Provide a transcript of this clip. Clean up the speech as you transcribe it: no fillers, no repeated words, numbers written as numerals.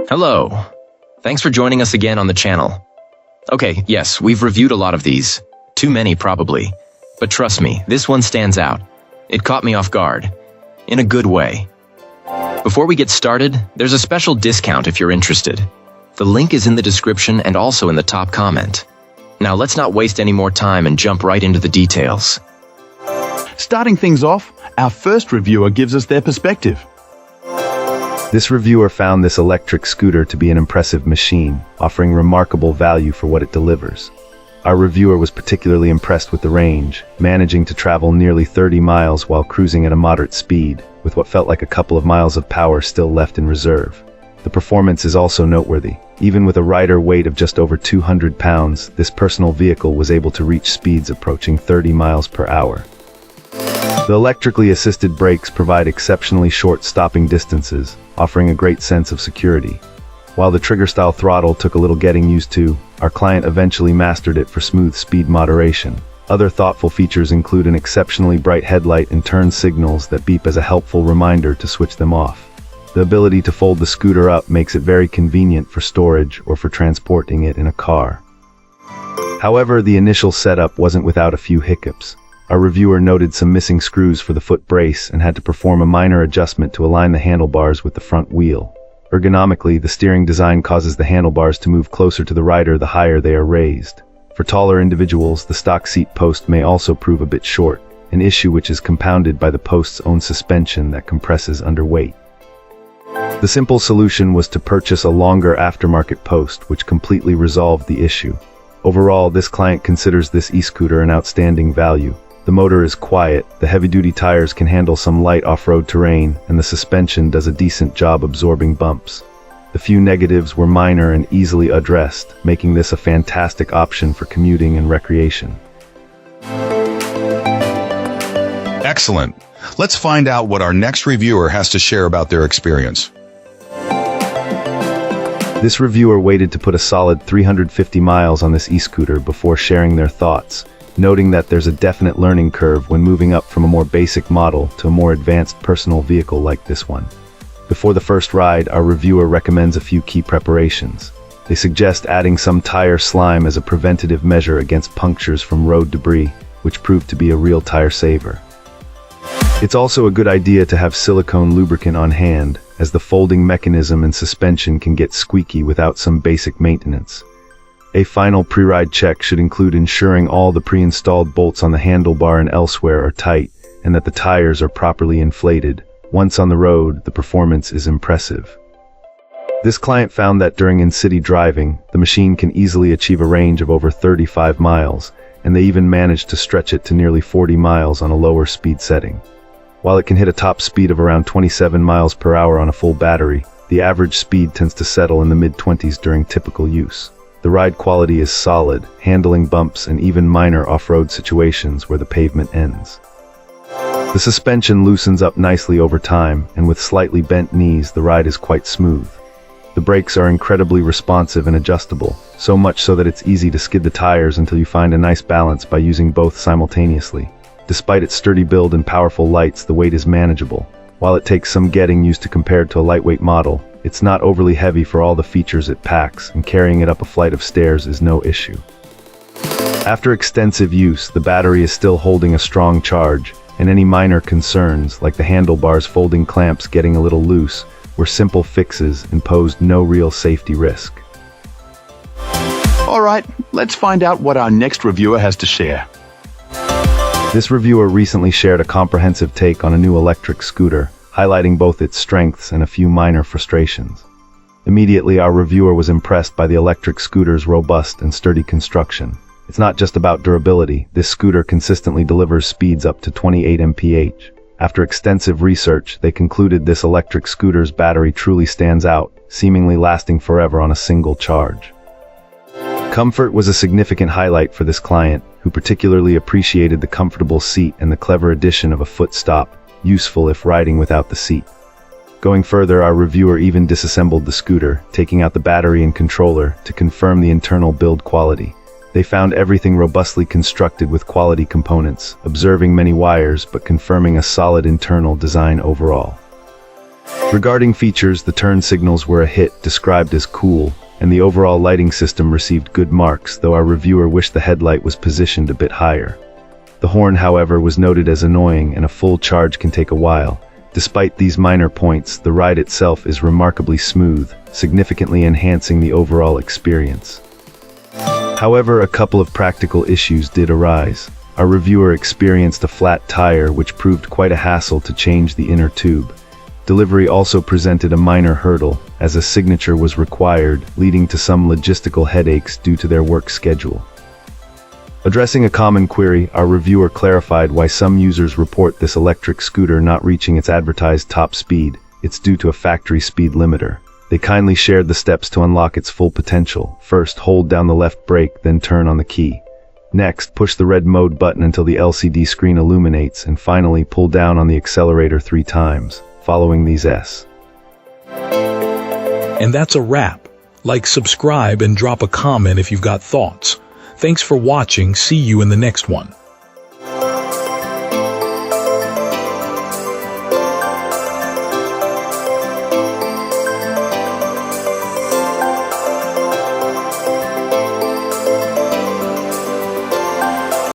Hello. Thanks for joining us again on the channel. Okay, yes, we've reviewed a lot of these. Too many, probably. But trust me, this one stands out. It caught me off guard. In a good way. Before we get started, there's a special discount if you're interested. The link is in the description and also in the top comment. Now let's not waste any more time and jump right into the details. Starting things off, our first reviewer gives us their perspective. This reviewer found this electric scooter to be an impressive machine, offering remarkable value for what it delivers. Our reviewer was particularly impressed with the range, managing to travel nearly 30 miles while cruising at a moderate speed, with what felt like a couple of miles of power still left in reserve. The performance is also noteworthy. Even with a rider weight of just over 200 pounds, this personal vehicle was able to reach speeds approaching 30 miles per hour. The electrically assisted brakes provide exceptionally short stopping distances, offering a great sense of security. While the trigger-style throttle took a little getting used to, our client eventually mastered it for smooth speed moderation. Other thoughtful features include an exceptionally bright headlight and turn signals that beep as a helpful reminder to switch them off. The ability to fold the scooter up makes it very convenient for storage or for transporting it in a car. However, the initial setup wasn't without a few hiccups. Our reviewer noted some missing screws for the foot brace and had to perform a minor adjustment to align the handlebars with the front wheel. Ergonomically, the steering design causes the handlebars to move closer to the rider the higher they are raised. For taller individuals, the stock seat post may also prove a bit short, an issue which is compounded by the post's own suspension that compresses under weight. The simple solution was to purchase a longer aftermarket post, which completely resolved the issue. Overall, this client considers this e-scooter an outstanding value. The motor is quiet, the heavy-duty tires can handle some light off-road terrain, and the suspension does a decent job absorbing bumps. The few negatives were minor and easily addressed, making this a fantastic option for commuting and recreation. Excellent. Let's find out what our next reviewer has to share about their experience. This reviewer waited to put a solid 350 miles on this e-scooter before sharing their thoughts, noting that there's a definite learning curve when moving up from a more basic model to a more advanced personal vehicle like this one. Before the first ride, our reviewer recommends a few key preparations. They suggest adding some tire slime as a preventative measure against punctures from road debris, which proved to be a real tire saver. It's also a good idea to have silicone lubricant on hand, as the folding mechanism and suspension can get squeaky without some basic maintenance. A final pre-ride check should include ensuring all the pre-installed bolts on the handlebar and elsewhere are tight, and that the tires are properly inflated. Once on the road, the performance is impressive. This client found that during in-city driving, the machine can easily achieve a range of over 35 miles, and they even managed to stretch it to nearly 40 miles on a lower speed setting. While it can hit a top speed of around 27 miles per hour on a full battery, the average speed tends to settle in the mid-20s during typical use. The ride quality is solid, handling bumps and even minor off-road situations where the pavement ends. The suspension loosens up nicely over time, and with slightly bent knees, the ride is quite smooth. The brakes are incredibly responsive and adjustable, so much so that it's easy to skid the tires until you find a nice balance by using both simultaneously. Despite its sturdy build and powerful lights, the weight is manageable. While it takes some getting used to compared to a lightweight model, it's not overly heavy for all the features it packs, and carrying it up a flight of stairs is no issue. After extensive use, the battery is still holding a strong charge, and any minor concerns, like the handlebars folding clamps getting a little loose, were simple fixes and posed no real safety risk. Alright, let's find out what our next reviewer has to share. This reviewer recently shared a comprehensive take on a new electric scooter, highlighting both its strengths and a few minor frustrations. Immediately, our reviewer was impressed by the electric scooter's robust and sturdy construction. It's not just about durability. This scooter consistently delivers speeds up to 28 mph. After extensive research, they concluded this electric scooter's battery truly stands out, seemingly lasting forever on a single charge. Comfort was a significant highlight for this client, who particularly appreciated the comfortable seat and the clever addition of a foot stop, useful if riding without the seat. Going further, our reviewer even disassembled the scooter, taking out the battery and controller to confirm the internal build quality. They found everything robustly constructed with quality components, observing many wires but confirming a solid internal design overall. Regarding features, the turn signals were a hit, described as cool, and the overall lighting system received good marks, though our reviewer wished the headlight was positioned a bit higher. The horn, however, was noted as annoying, and a full charge can take a while. Despite these minor points, the ride itself is remarkably smooth, significantly enhancing the overall experience. However, a couple of practical issues did arise. Our reviewer experienced a flat tire, which proved quite a hassle to change the inner tube. Delivery also presented a minor hurdle, as a signature was required, leading to some logistical headaches due to their work schedule. Addressing a common query, our reviewer clarified why some users report this electric scooter not reaching its advertised top speed. It's due to a factory speed limiter. They kindly shared the steps to unlock its full potential. First, hold down the left brake, then turn on the key. Next, push the red mode button until the LCD screen illuminates, and finally pull down on the accelerator 3 times. Following these S. And that's a wrap. Like, subscribe, and drop a comment if you've got thoughts. Thanks for watching. See you in the next one.